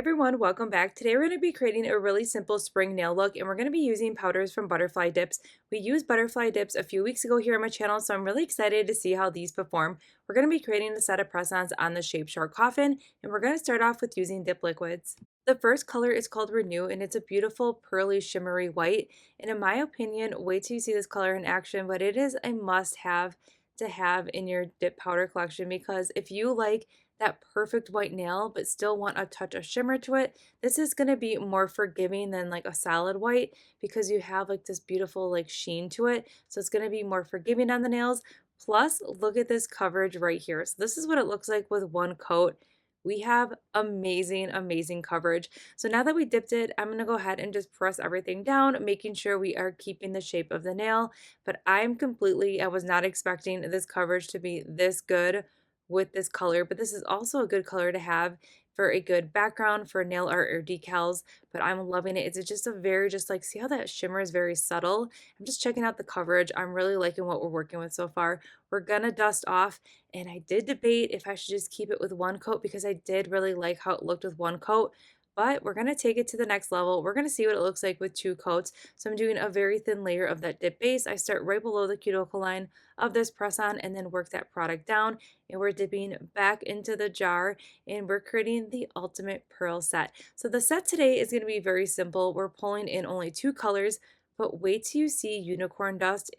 everyone, welcome back. Today we're going to be creating a really simple spring nail look and we're going to be using powders from Butterfly Dips. We used Butterfly Dips a few weeks ago here on my channel, so I'm really excited to see how these perform. We're going to be creating a set of press-ons on the Shape Short Coffin and we're going to start off with using dip liquids. The first color is called Renew and it's a beautiful pearly shimmery white, and in my opinion, wait till you see this color in action, but it is a must-have to have in your dip powder collection because if you like that perfect white nail but still want a touch of shimmer to it, this is going to be more forgiving than like a solid white because you have like this beautiful like sheen to it. So it's going to be more forgiving on the nails. Plus, look at this coverage right here. So this is what it looks like with one coat. We have amazing, amazing coverage. So now that we dipped it, I'm going to go ahead and just press everything down, making sure we are keeping the shape of the nail. But I was not expecting this coverage to be this good with this color, but this is also a good color to have for a good background for nail art or decals. But I'm loving it. It's just a very, just like, see how that shimmer is very subtle. I'm just checking out the coverage. I'm really liking what we're working with so far. We're gonna dust off, and I did debate if I should just keep it with one coat because I did really like how it looked with one coat, but we're going to take it to the next level. We're going to see what it looks like with two coats. So I'm doing a very thin layer of that dip base. I start right below the cuticle line of this press on and then work that product down, and we're dipping back into the jar and we're creating the ultimate pearl set. So the set today is going to be very simple. We're pulling in only two colors, but wait till you see unicorn dust.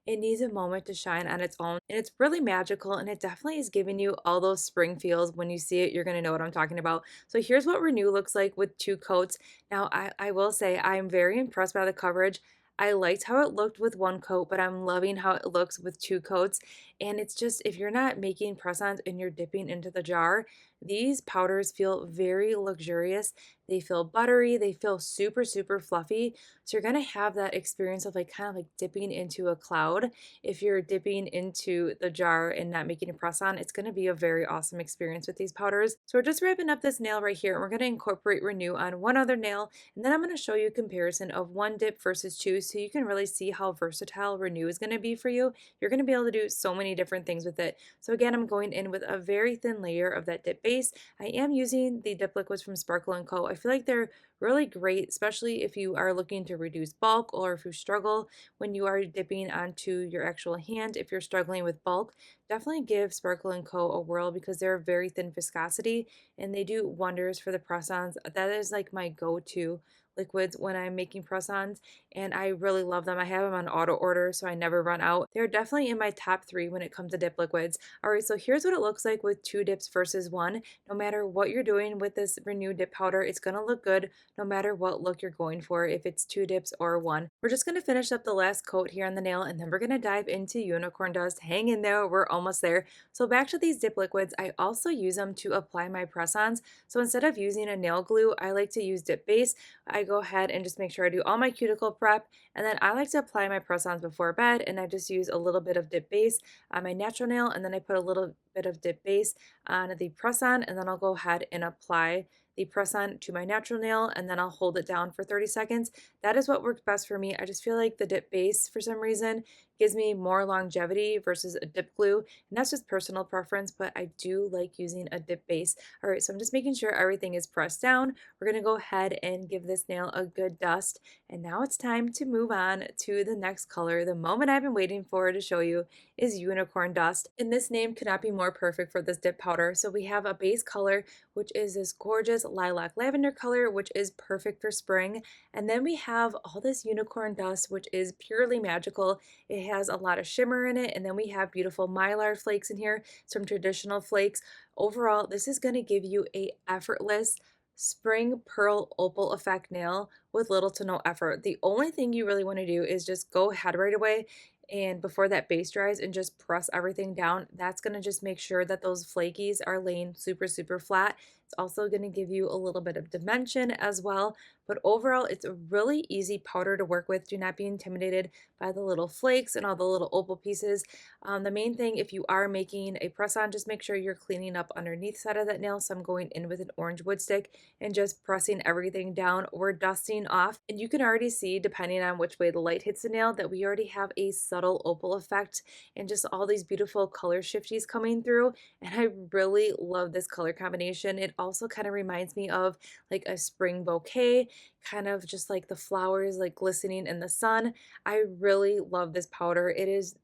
It needs a moment to shine on its own, and it's really magical, and it definitely is giving you all those spring feels. When you see it, you're going to know what I'm talking about. So here's what Renew looks like with two coats. Now, I will say I'm very impressed by the coverage. I liked how it looked with one coat, but I'm loving how it looks with two coats. And it's just, if you're not making press-ons and you're dipping into the jar, these powders feel very luxurious. They feel buttery. They feel super, super fluffy. So you're going to have that experience of like kind of like dipping into a cloud. If you're dipping into the jar and not making a press on, it's going to be a very awesome experience with these powders. So we're just wrapping up this nail right here, and we're going to incorporate Renew on one other nail, and then I'm going to show you a comparison of one dip versus two so you can really see how versatile Renew is going to be for you. You're going to be able to do so many different things with it. So again, I'm going in with a very thin layer of that dip base. I am using the dip liquids from Sparkle & Co. I feel like they're really great, especially if you are looking to reduce bulk or if you struggle when you are dipping onto your actual hand. If you're struggling with bulk, definitely give Sparkle & Co. a whirl because they're very thin viscosity and they do wonders for the press-ons. That is like my go-to liquids when I'm making press-ons, and I really love them. I have them on auto order so I never run out. They're definitely in my top 3 when it comes to dip liquids. All right, so here's what it looks like with two dips versus one. No matter what you're doing with this Renew dip powder, it's going to look good no matter what look you're going for, if it's two dips or one. We're just going to finish up the last coat here on the nail, and then we're going to dive into unicorn dust. Hang in there, we're almost there. So back to these dip liquids, I also use them to apply my press-ons. So instead of using a nail glue, I like to use dip base. I go ahead and just make sure I do all my cuticle prep, and then I like to apply my press-ons before bed, and I just use a little bit of dip base on my natural nail, and then I put a little bit of dip base on the press-on, and then I'll go ahead and apply the press-on to my natural nail, and then I'll hold it down for 30 seconds. That is what works best for me. I just feel like the dip base, for some reason, gives me more longevity versus a dip glue, and that's just personal preference, but I do like using a dip base. All right, so I'm just making sure everything is pressed down. We're going to go ahead and give this nail a good dust, and now it's time to move on to the next color. The moment I've been waiting for to show you is unicorn dust, and this name could not be more perfect for this dip powder. So we have a base color, which is this gorgeous lilac lavender color, which is perfect for spring, and then we have all this unicorn dust, which is purely magical. It has a lot of shimmer in it, and then we have beautiful mylar flakes in here, some traditional flakes. Overall, this is going to give you a effortless spring pearl opal effect nail with little to no effort. The only thing you really want to do is just go ahead right away and before that base dries and just press everything down. That's going to just make sure that those flakies are laying super, super flat. It's also going to give you a little bit of dimension as well. But overall, it's a really easy powder to work with. Do not be intimidated by the little flakes and all the little opal pieces. The main thing, if you are making a press-on, just make sure you're cleaning up underneath side of that nail. So I'm going in with an orange wood stick and just pressing everything down. We're dusting off, and you can already see, depending on which way the light hits the nail, that we already have a subtle opal effect and just all these beautiful color shifties coming through. And I really love this color combination. It also kind of reminds me of like a spring bouquet, kind of just like the flowers like glistening in the sun. I really love this powder. It is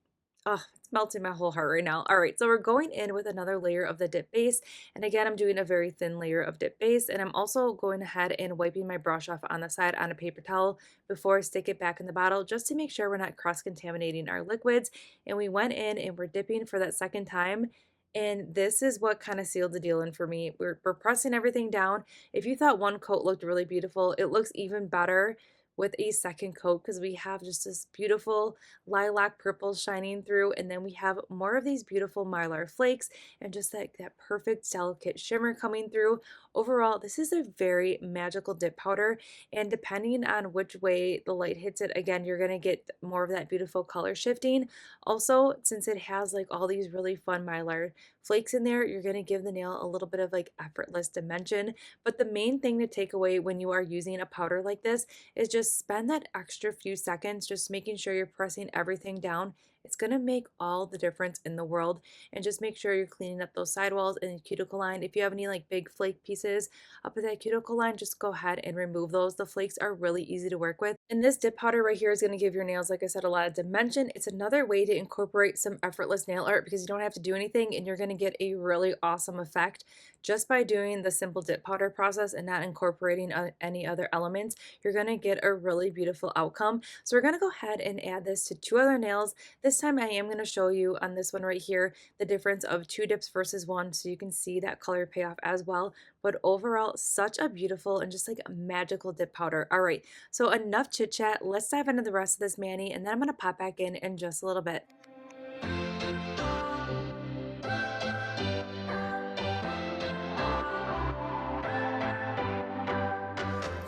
it's melting my whole heart right now. All right, so we're going in with another layer of the dip base. And again, I'm doing a very thin layer of dip base. And I'm also going ahead and wiping my brush off on the side on a paper towel before I stick it back in the bottle, just to make sure we're not cross-contaminating our liquids. And we went in and we're dipping for that second time. And this is what kind of sealed the deal in for me. We're pressing everything down. If you thought one coat looked really beautiful, it looks even better with a second coat because we have just this beautiful lilac purple shining through, and then we have more of these beautiful mylar flakes and just like that perfect delicate shimmer coming through. Overall, this is a very magical dip powder, and depending on which way the light hits it, again, you're going to get more of that beautiful color shifting. Also, since it has like all these really fun mylar flakes in there, you're going to give the nail a little bit of like effortless dimension. But the main thing to take away when you are using a powder like this is just spend that extra few seconds just making sure you're pressing everything down. It's going to make all the difference in the world. And just make sure you're cleaning up those sidewalls and the cuticle line. If you have any like big flake pieces up at that cuticle line, just go ahead and remove those. The flakes are really easy to work with. And this dip powder right here is going to give your nails, like I said, a lot of dimension. It's another way to incorporate some effortless nail art because you don't have to do anything and you're going to get a really awesome effect just by doing the simple dip powder process and not incorporating any other elements. You're going to get a really beautiful outcome. So we're going to go ahead and add this to two other nails. This time I am going to show you on this one right here the difference of two dips versus one, so you can see that color payoff as well. But overall, such a beautiful and just like a magical dip powder. All right, so enough chit chat. Let's dive into the rest of this mani, and then I'm going to pop back in just a little bit.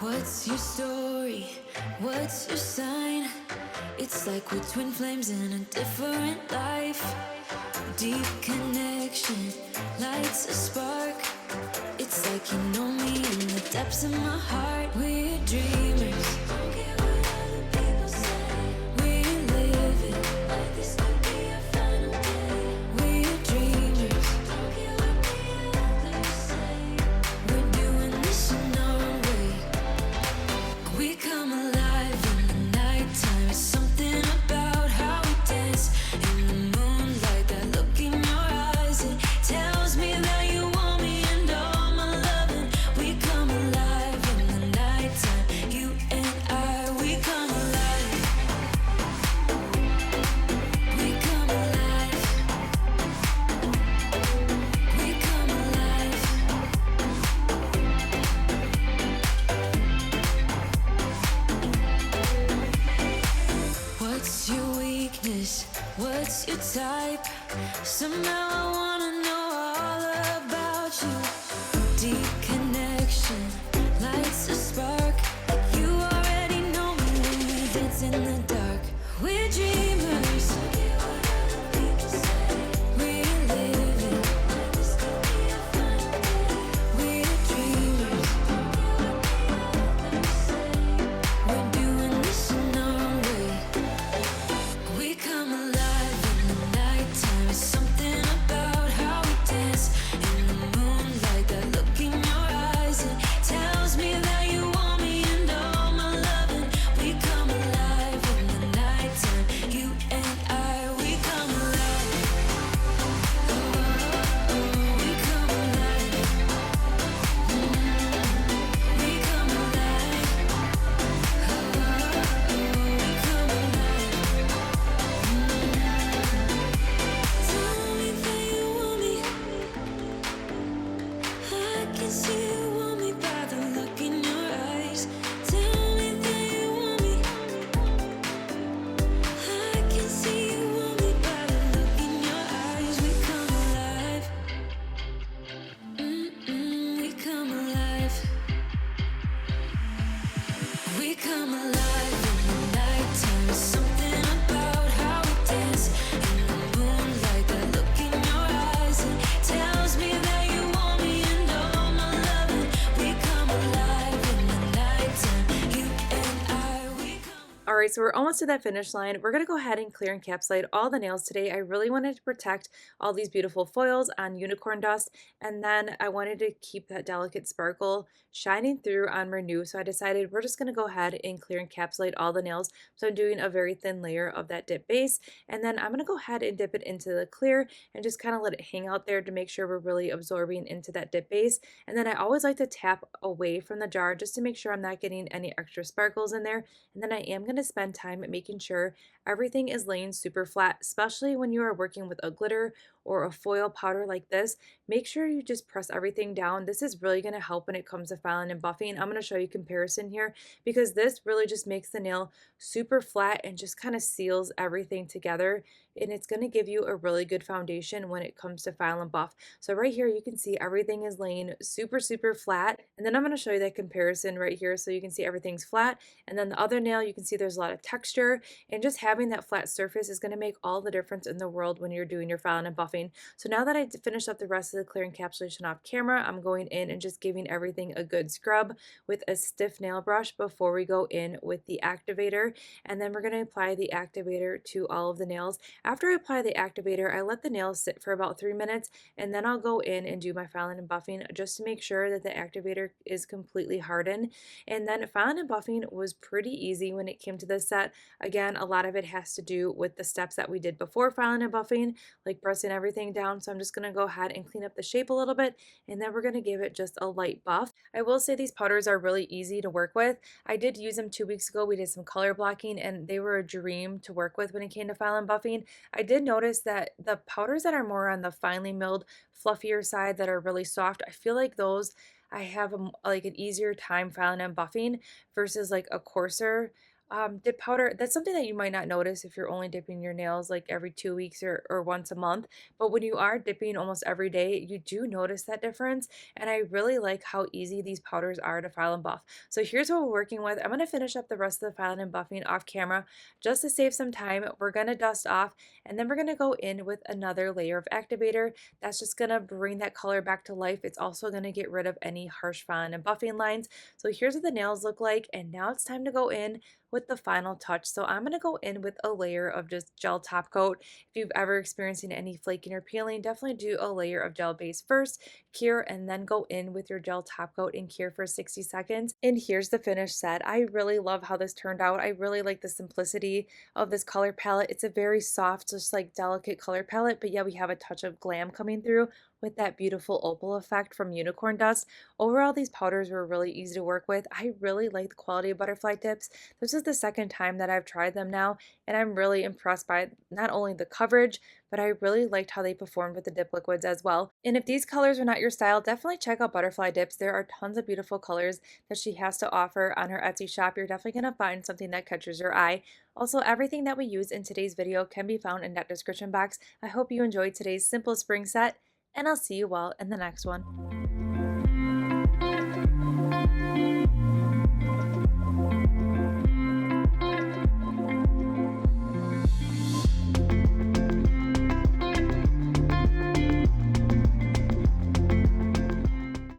What's your story? What's your sign? It's like we're twin flames in a different life. Deep connection lights a spark. It's like you know me in the depths of my heart. We're dreamers. Don't care what other people say. We live it like this could be our final day. We're dreamers. Don't care what the others say. We're doing this in our way. We come alive in the nighttime. It's something about how we dance in the moonlight. That look in your eyes, it tells me that you want me and all my loving. We come alive in the nighttime. You and I, we come alive. We come alive. We come alive. What's your weakness? What's your type? Somehow I wanna know all about you. Deep connection lights a spark. Like you already know me when we dance in the dark. We're dreamers. Don't care what other people say. We live it like this could be our final day. We're dreamers. Don't care what the others say. We're doing this in our way. We come alive in the nighttime. It's something about how we dance in the moonlight. That look in your eyes, it tells me that you want me and all my loving. We come alive in the nighttime. You and I, we come alive. Oh, we come alive. We come alive. Oh, we come alive. Tell me that you want me. I can see you want me by the look in your eyes. Tell me that you want me. I can see you want me by the look in your eyes. We come alive. We come alive. We come alive in the nighttime. It's something about how we dance in the moonlight. That look in your eyes, it tells me that you want me and all my loving. We come alive in the nighttime. You and I, we come. All right, Alright, so we're almost to that finish line. We're going to go ahead and clear and encapsulate all the nails today. I really wanted to protect all these beautiful foils on unicorn dust, and then I wanted to keep that delicate sparkle shining through on Renew. So I decided we're just going to go ahead and clear and encapsulate all the nails. So I'm doing a very thin layer of that dip base, and then I'm going to go ahead and dip it into the clear and just kind of let it hang out there to make sure we're really absorbing into that dip base. And then I always like to tap away from the jar just to make sure I'm not getting any extra sparkles in there. And then I am going to spend time making sure everything is laying super flat, especially when you are working with a glitter or a foil powder like this. Make sure you just press everything down. This is really going to help when it comes to filing and buffing. I'm going to show you comparison here because this really just makes the nail super flat and just kind of seals everything together, and it's going to give you a really good foundation when it comes to file and buff. So right here you can see everything is laying super flat, and then I'm going to show you that comparison right here so you can see everything's flat, and then the other nail you can see there's a lot of texture, and just having that flat surface is going to make all the difference in the world when you're doing your filing and buffing. So now that I finished up the rest of the clear encapsulation off camera, I'm going in and just giving everything a good scrub with a stiff nail brush before we go in with the activator, and then we're going to apply the activator to all of the nails. After I apply the activator, I let the nails sit for about 3 minutes, and then I'll go in and do my filing and buffing just to make sure that the activator is completely hardened. And then filing and buffing was pretty easy when it came to this set. Again, a lot of it has to do with the steps that we did before filing and buffing, like pressing everything down. So I'm just going to go ahead and clean up the shape a little bit, and then we're going to give it just a light buff. I will say these powders are really easy to work with. I did use them 2 weeks ago. We did some color blocking, and they were a dream to work with when it came to file and buffing. I did notice that the powders that are more on the finely milled, fluffier side that are really soft, I feel like those I have like an easier time filing and buffing versus like a coarser dip powder. That's something that you might not notice if you're only dipping your nails like every 2 weeks or once a month. But when you are dipping almost every day, you do notice that difference. And I really like how easy these powders are to file and buff. So here's what we're working with. I'm going to finish up the rest of the filing and buffing off camera just to save some time. We're going to dust off, and then we're going to go in with another layer of activator. That's just going to bring that color back to life. It's also going to get rid of any harsh filing and buffing lines. So here's what the nails look like. And now it's time to go in with the final touch. So I'm going to go in with a layer of just gel top coat. If you've ever experienced any flaking or peeling, definitely do a layer of gel base first, cure, and then go in with your gel top coat and cure for 60 seconds. And here's the finished set. I really love how this turned out. I really like the simplicity of this color palette. It's a very soft, just like delicate color palette, but yeah, we have a touch of glam coming through with that beautiful opal effect from unicorn dust. Overall, these powders were really easy to work with. I really like the quality of butterfly tips. This is the second time that I've tried them now, and I'm really impressed by not only the coverage, but I really liked how they performed with the dip liquids as well. And if these colors are not your style, definitely check out Butterfly Dips. There are tons of beautiful colors that she has to offer on her Etsy shop. You're definitely going to find something that catches your eye. Also, everything that we use in today's video can be found in that description box. I hope you enjoyed today's simple spring set, and I'll see you all in the next one.